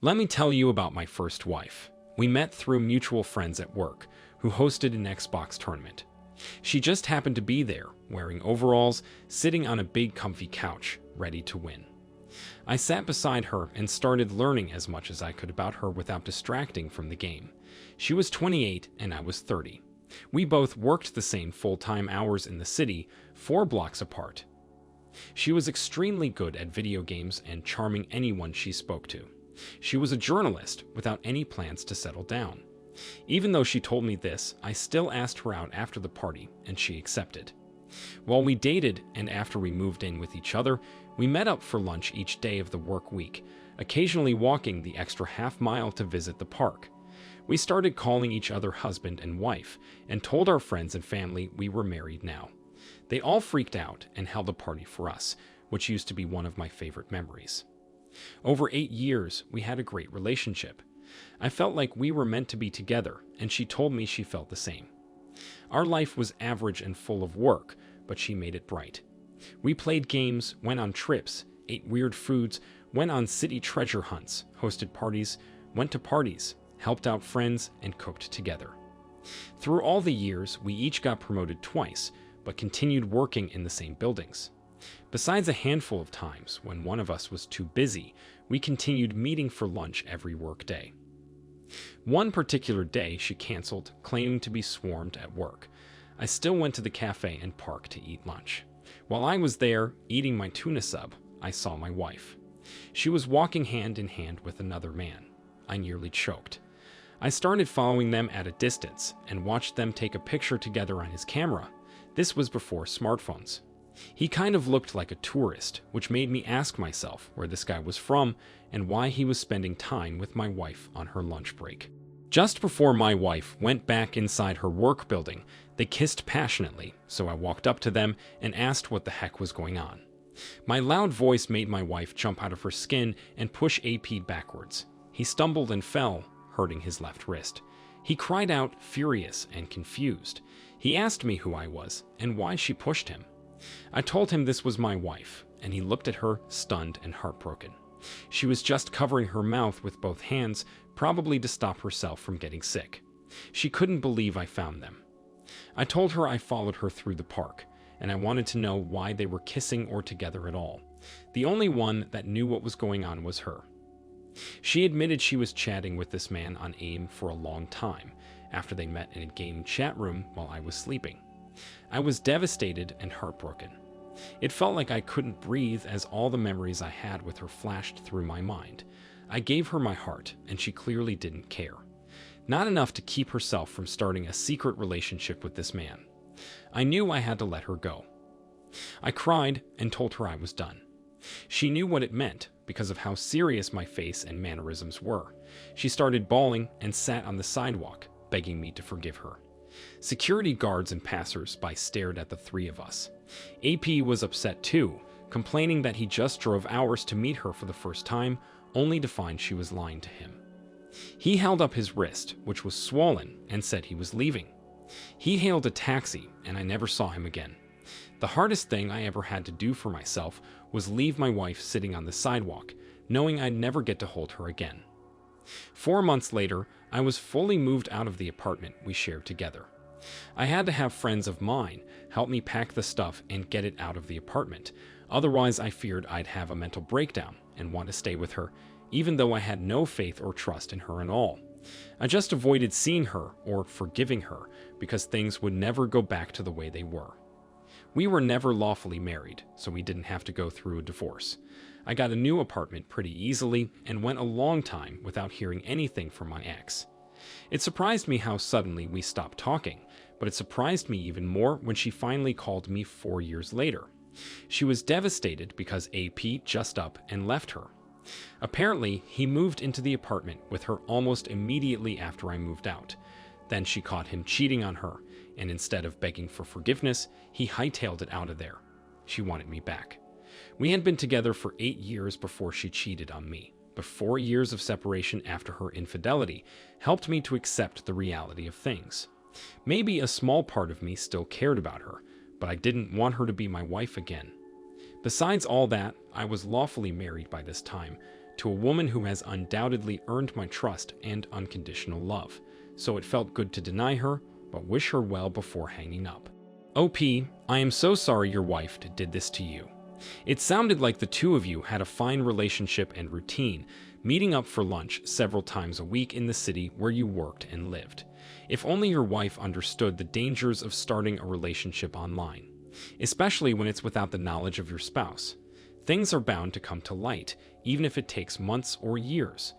Let me tell you about my first wife. We met through mutual friends at work who hosted an Xbox tournament. She just happened to be there, wearing overalls, sitting on a big comfy couch, ready to win. I sat beside her and started learning as much as I could about her without distracting from the game. She was 28 and I was 30. We both worked the same full-time hours in the city, 4 blocks apart. She was extremely good at video games and charming anyone she spoke to. She was a journalist without any plans to settle down. Even though she told me this, I still asked her out after the party, and she accepted. While we dated and after we moved in with each other, we met up for lunch each day of the work week, occasionally walking the extra half-mile to visit the park. We started calling each other husband and wife, and told our friends and family we were married now. They all freaked out and held a party for us, which used to be one of my favorite memories. Over 8 years, we had a great relationship. I felt like we were meant to be together, and she told me she felt the same. Our life was average and full of work, but she made it bright. We played games, went on trips, ate weird foods, went on city treasure hunts, hosted parties, went to parties, helped out friends, and cooked together. Through all the years, we each got promoted twice, but continued working in the same buildings. Besides a handful of times when one of us was too busy, we continued meeting for lunch every work day. One particular day she canceled, claiming to be swarmed at work. I still went to the cafe and park to eat lunch. While I was there, eating my tuna sub, I saw my wife. She was walking hand in hand with another man. I nearly choked. I started following them at a distance and watched them take a picture together on his camera. This was before smartphones. He kind of looked like a tourist, which made me ask myself where this guy was from and why he was spending time with my wife on her lunch break. Just before my wife went back inside her work building, they kissed passionately, so I walked up to them and asked what the heck was going on. My loud voice made my wife jump out of her skin and push AP backwards. He stumbled and fell, hurting his left wrist. He cried out, furious and confused. He asked me who I was and why she pushed him. I told him this was my wife, and he looked at her, stunned and heartbroken. She was just covering her mouth with both hands, probably to stop herself from getting sick. She couldn't believe I found them. I told her I followed her through the park, and I wanted to know why they were kissing or together at all. The only one that knew what was going on was her. She admitted she was chatting with this man on AIM for a long time, after they met in a game chat room while I was sleeping. I was devastated and heartbroken. It felt like I couldn't breathe as all the memories I had with her flashed through my mind. I gave her my heart, and she clearly didn't care. Not enough to keep herself from starting a secret relationship with this man. I knew I had to let her go. I cried and told her I was done. She knew what it meant because of how serious my face and mannerisms were. She started bawling and sat on the sidewalk, begging me to forgive her. Security guards and passers-by stared at the three of us. AP was upset too, complaining that he just drove hours to meet her for the first time, only to find she was lying to him. He held up his wrist, which was swollen, and said he was leaving. He hailed a taxi, and I never saw him again. The hardest thing I ever had to do for myself was leave my wife sitting on the sidewalk, knowing I'd never get to hold her again. 4 months later, I was fully moved out of the apartment we shared together. I had to have friends of mine help me pack the stuff and get it out of the apartment. Otherwise, I feared I'd have a mental breakdown and want to stay with her, even though I had no faith or trust in her at all. I just avoided seeing her or forgiving her because things would never go back to the way they were. We were never lawfully married, so we didn't have to go through a divorce. I got a new apartment pretty easily and went a long time without hearing anything from my ex. It surprised me how suddenly we stopped talking, but it surprised me even more when she finally called me 4 years later. She was devastated because AP just up and left her. Apparently, he moved into the apartment with her almost immediately after I moved out. Then she caught him cheating on her, and instead of begging for forgiveness, he hightailed it out of there. She wanted me back. We had been together for 8 years before she cheated on me, but 4 years of separation after her infidelity helped me to accept the reality of things. Maybe a small part of me still cared about her, but I didn't want her to be my wife again. Besides all that, I was lawfully married by this time, to a woman who has undoubtedly earned my trust and unconditional love, so it felt good to deny her, but wish her well before hanging up. OP, I am so sorry your wife did this to you. It sounded like the two of you had a fine relationship and routine, meeting up for lunch several times a week in the city where you worked and lived. If only your wife understood the dangers of starting a relationship online, especially when it's without the knowledge of your spouse. Things are bound to come to light, even if it takes months or years.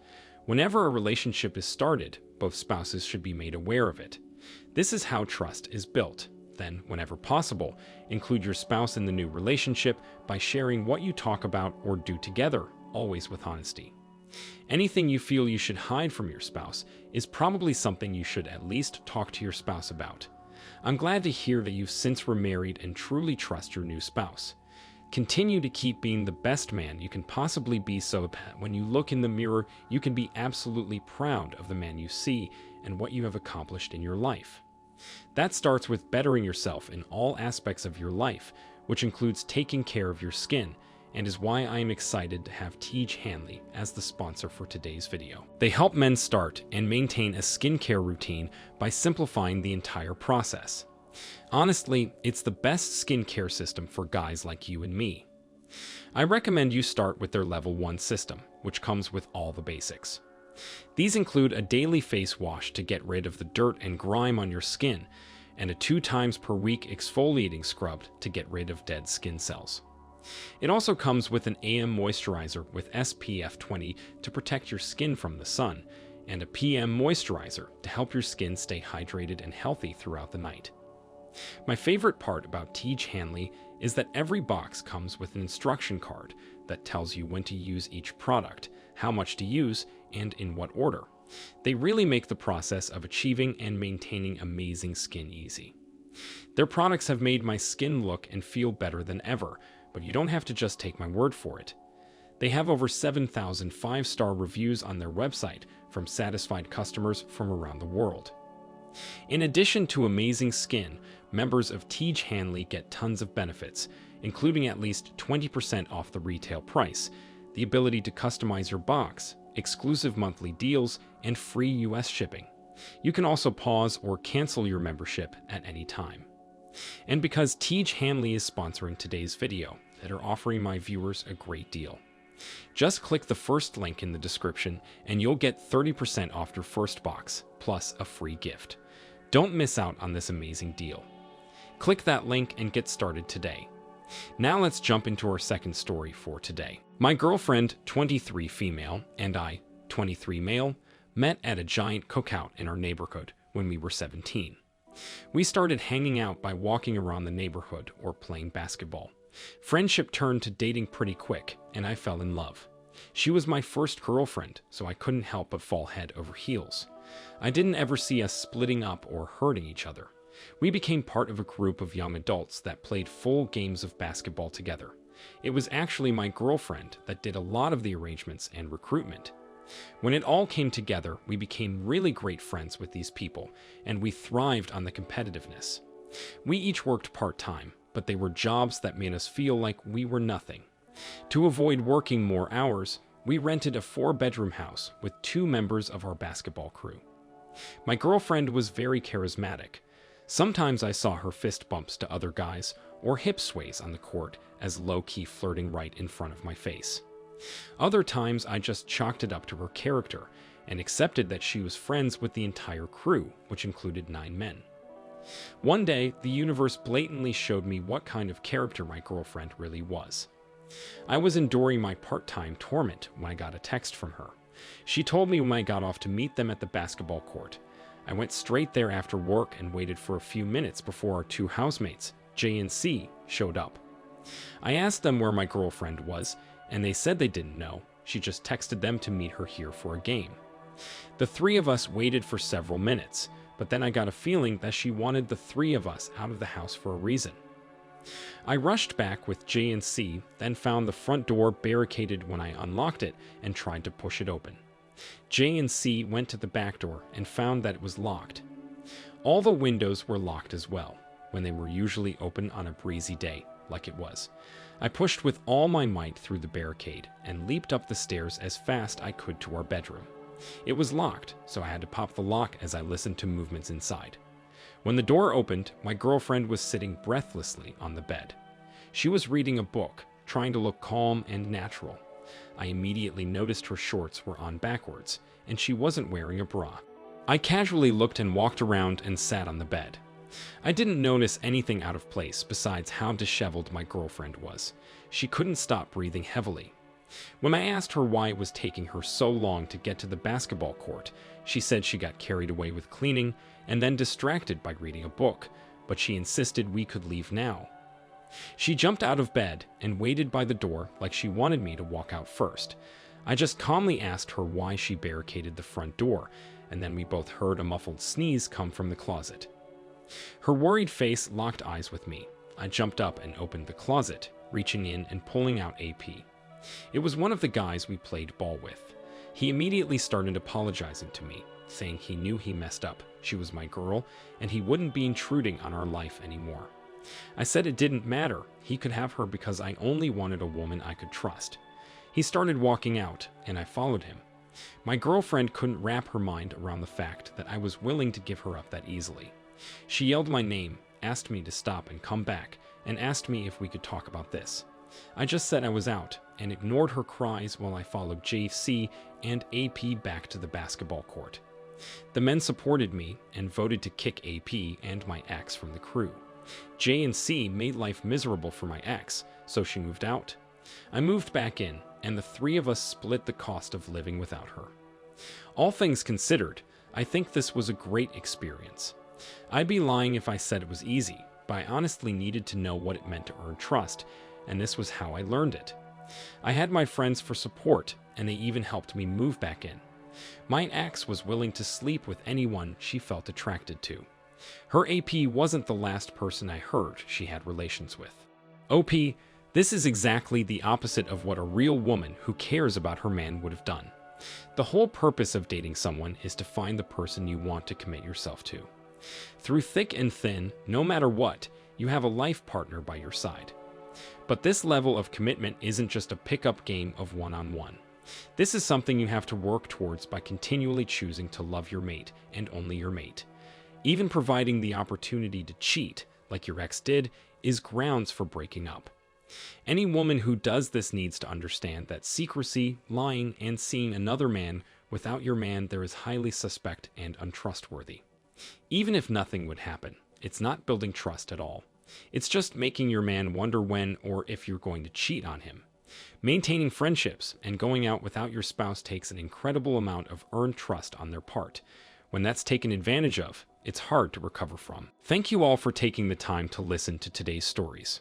Whenever a relationship is started, both spouses should be made aware of it. This is how trust is built. Then, whenever possible, include your spouse in the new relationship by sharing what you talk about or do together, always with honesty. Anything you feel you should hide from your spouse is probably something you should at least talk to your spouse about. I'm glad to hear that you've since remarried and truly trust your new spouse. Continue to keep being the best man you can possibly be so that when you look in the mirror, you can be absolutely proud of the man you see and what you have accomplished in your life. That starts with bettering yourself in all aspects of your life, which includes taking care of your skin, and is why I am excited to have Tiege Hanley as the sponsor for today's video. They help men start and maintain a skincare routine by simplifying the entire process. Honestly, it's the best skincare system for guys like you and me. I recommend you start with their Level 1 system, which comes with all the basics. These include a daily face wash to get rid of the dirt and grime on your skin, and a 2 times per week exfoliating scrub to get rid of dead skin cells. It also comes with an AM moisturizer with SPF 20 to protect your skin from the sun, and a PM moisturizer to help your skin stay hydrated and healthy throughout the night. My favorite part about Tiege Hanley is that every box comes with an instruction card that tells you when to use each product, how much to use, and in what order. They really make the process of achieving and maintaining amazing skin easy. Their products have made my skin look and feel better than ever, but you don't have to just take my word for it. They have over 7,000 5-star reviews on their website from satisfied customers from around the world. In addition to amazing skin, members of Tiege Hanley get tons of benefits, including at least 20% off the retail price, the ability to customize your box, exclusive monthly deals, and free US shipping. You can also pause or cancel your membership at any time. And because Tiege Hanley is sponsoring today's video, they're offering my viewers a great deal. Just click the first link in the description and you'll get 30% off your first box, plus a free gift. Don't miss out on this amazing deal. Click that link and get started today. Now let's jump into our second story for today. My girlfriend, 23 female, and I, 23 male, met at a giant cookout in our neighborhood when we were 17. We started hanging out by walking around the neighborhood or playing basketball. Friendship turned to dating pretty quick, and I fell in love. She was my first girlfriend, so I couldn't help but fall head over heels. I didn't ever see us splitting up or hurting each other. We became part of a group of young adults that played full games of basketball together. It was actually my girlfriend that did a lot of the arrangements and recruitment. When it all came together, we became really great friends with these people, and we thrived on the competitiveness. We each worked part-time, but they were jobs that made us feel like we were nothing. To avoid working more hours, we rented a 4-bedroom house with 2 members of our basketball crew. My girlfriend was very charismatic. Sometimes I saw her fist bumps to other guys or hip sways on the court as low-key flirting right in front of my face. Other times I just chalked it up to her character and accepted that she was friends with the entire crew, which included 9 men. One day, the universe blatantly showed me what kind of character my girlfriend really was. I was enduring my part-time torment when I got a text from her. She told me when I got off to meet them at the basketball court. I went straight there after work and waited for a few minutes before our 2 housemates, J and C, showed up. I asked them where my girlfriend was, and they said they didn't know. She just texted them to meet her here for a game. The 3 of us waited for several minutes, but then I got a feeling that she wanted the 3 of us out of the house for a reason. I rushed back with J and C, then found the front door barricaded when I unlocked it and tried to push it open. J and C went to the back door and found that it was locked. All the windows were locked as well, when they were usually open on a breezy day, like it was. I pushed with all my might through the barricade and leaped up the stairs as fast I could to our bedroom. It was locked, so I had to pop the lock as I listened to movements inside. When the door opened, my girlfriend was sitting breathlessly on the bed. She was reading a book, trying to look calm and natural. I immediately noticed her shorts were on backwards, and she wasn't wearing a bra. I casually looked and walked around and sat on the bed. I didn't notice anything out of place besides how disheveled my girlfriend was. She couldn't stop breathing heavily. When I asked her why it was taking her so long to get to the basketball court, she said she got carried away with cleaning and then distracted by reading a book, but she insisted we could leave now. She jumped out of bed and waited by the door like she wanted me to walk out first. I just calmly asked her why she barricaded the front door, and then we both heard a muffled sneeze come from the closet. Her worried face locked eyes with me. I jumped up and opened the closet, reaching in and pulling out AP. It was one of the guys we played ball with. He immediately started apologizing to me, saying he knew he messed up. She was my girl, and he wouldn't be intruding on our life anymore. I said it didn't matter. He could have her because I only wanted a woman I could trust. He started walking out, and I followed him. My girlfriend couldn't wrap her mind around the fact that I was willing to give her up that easily. She yelled my name, asked me to stop and come back, and asked me if we could talk about this. I just said I was out, and ignored her cries while I followed JC and AP back to the basketball court. The men supported me and voted to kick AP and my ex from the crew. J and C made life miserable for my ex, so she moved out. I moved back in, and the three of us split the cost of living without her. All things considered, I think this was a great experience. I'd be lying if I said it was easy, but I honestly needed to know what it meant to earn trust, and this was how I learned it. I had my friends for support, and they even helped me move back in. My ex was willing to sleep with anyone she felt attracted to. Her AP wasn't the last person I heard she had relations with. OP, this is exactly the opposite of what a real woman who cares about her man would have done. The whole purpose of dating someone is to find the person you want to commit yourself to. Through thick and thin, no matter what, you have a life partner by your side. But this level of commitment isn't just a pickup game of one-on-one. This is something you have to work towards by continually choosing to love your mate and only your mate. Even providing the opportunity to cheat, like your ex did, is grounds for breaking up. Any woman who does this needs to understand that secrecy, lying, and seeing another man without your man there is highly suspect and untrustworthy. Even if nothing would happen, it's not building trust at all. It's just making your man wonder when or if you're going to cheat on him. Maintaining friendships and going out without your spouse takes an incredible amount of earned trust on their part. When that's taken advantage of, it's hard to recover from. Thank you all for taking the time to listen to today's stories.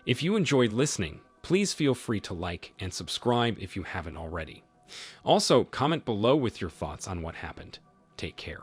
If you enjoyed listening, please feel free to like and subscribe if you haven't already. Also, comment below with your thoughts on what happened. Take care.